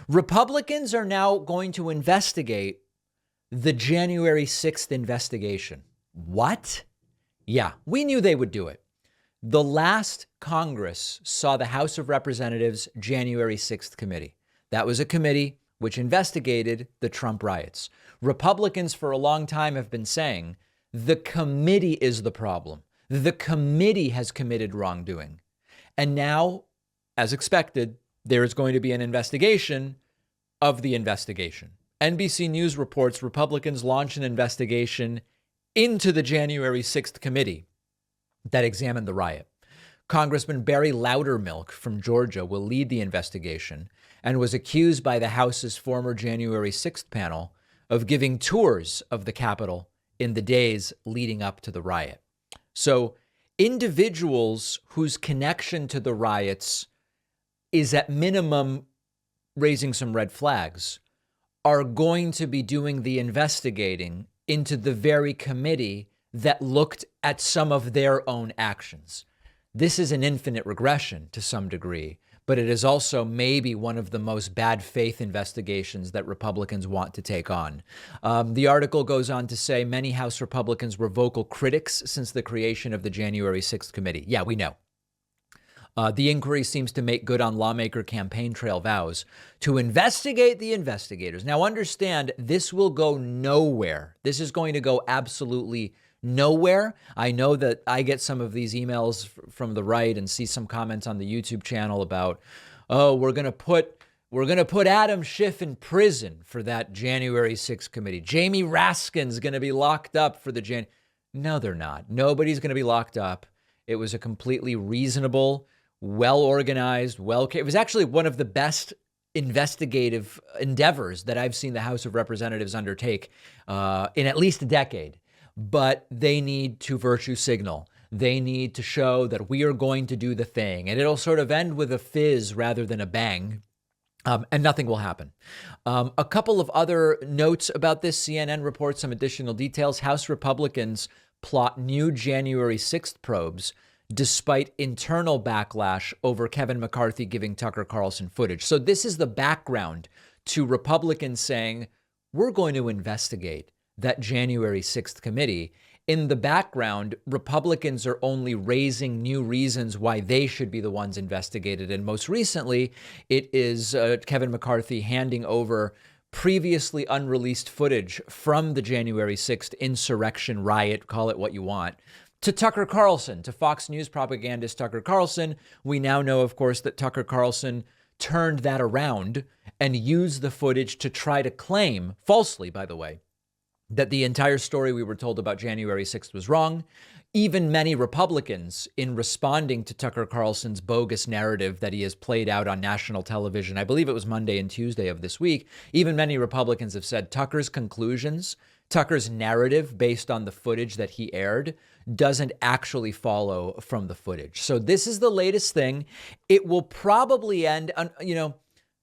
Republicans are now going to investigate the January 6th investigation. What? Yeah, we knew they would do it. The last Congress saw the House of Representatives January 6th committee. That was a committee which investigated the Trump riots. Republicans for a long time have been saying the committee is the problem. The committee has committed wrongdoing. And now, as expected, there is going to be an investigation of the investigation. NBC News reports Republicans launch an investigation into the January 6th committee that examined the riot. Congressman Barry Loudermilk from Georgia will lead the investigation and was accused by the House's former January 6th panel of giving tours of the Capitol in the days leading up to the riot. So individuals whose connection to the riots is at minimum raising some red flags are going to be doing the investigating into the very committee that looked at some of their own actions. This is an infinite regression to some degree, but it is also maybe one of the most bad faith investigations that Republicans want to take on. The article goes on to say many House Republicans were vocal critics since the creation of the January 6th committee. Yeah, we know. The inquiry seems to make good on lawmaker campaign trail vows to investigate the investigators. Now, understand, this will go nowhere. This is going to go absolutely nowhere. I know that I get some of these emails from the right and see some comments on the YouTube channel about, oh, we're going to put Adam Schiff in prison for that January 6th committee. Jamie Raskin's going to be locked up for the No, they're not. Nobody's going to be locked up. It was a completely reasonable, well-organized, it was actually one of the best investigative endeavors that I've seen the House of Representatives undertake in at least a decade. But they need to virtue signal. They need to show that we are going to do the thing. And it'll sort of end with a fizz rather than a bang. And nothing will happen. A couple of other notes about this. CNN reports some additional details. House Republicans plot new January 6th probes despite internal backlash over Kevin McCarthy giving Tucker Carlson footage. So this is the background to Republicans saying, we're going to investigate that January 6th committee. In the background, Republicans are only raising new reasons why they should be the ones investigated. And most recently, it is Kevin McCarthy handing over previously unreleased footage from the January 6th insurrection riot, call it what you want, to Tucker Carlson, to Fox News propagandist Tucker Carlson. We now know, of course, that Tucker Carlson turned that around and used the footage to try to claim, falsely, by the way, that the entire story we were told about January 6th was wrong. Even many Republicans, in responding to Tucker Carlson's bogus narrative that he has played out on national television, I believe it was Monday and Tuesday of this week, even many Republicans have said Tucker's conclusions, Tucker's narrative based on the footage that he aired doesn't actually follow from the footage. So this is the latest thing. It will probably end,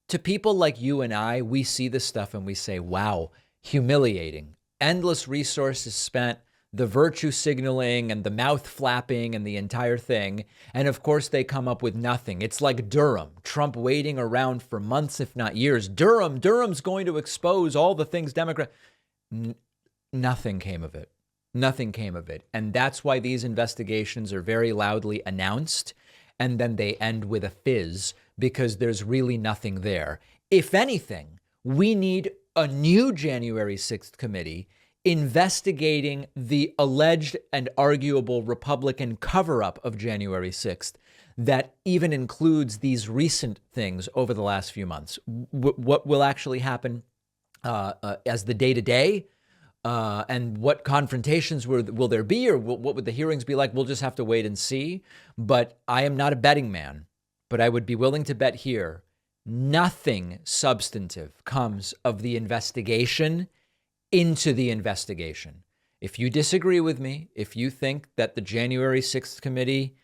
to people like you and I, we see this stuff and we say, wow, humiliating. Endless resources spent, the virtue signaling and the mouth flapping and the entire thing. And of course, they come up with nothing. It's like Durham, Trump waiting around for months, if not years. Durham's going to expose all the things Nothing came of it. Nothing came of it. And that's why these investigations are very loudly announced. And then they end with a fizz because there's really nothing there. If anything, we need a new January 6th committee investigating the alleged and arguable Republican cover-up of January 6th that even includes these recent things over the last few months. What will actually happen as the day-to-day and what confrontations will there be, or what would the hearings be like? We'll just have to wait and see. But I am not a betting man, but I would be willing to bet here nothing substantive comes of the investigation into the investigation. If you disagree with me, if you think that the January 6th committee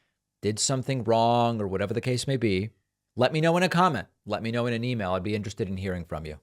did something wrong or whatever the case may be, let me know in a comment. Let me know in an email. I'd be interested in hearing from you.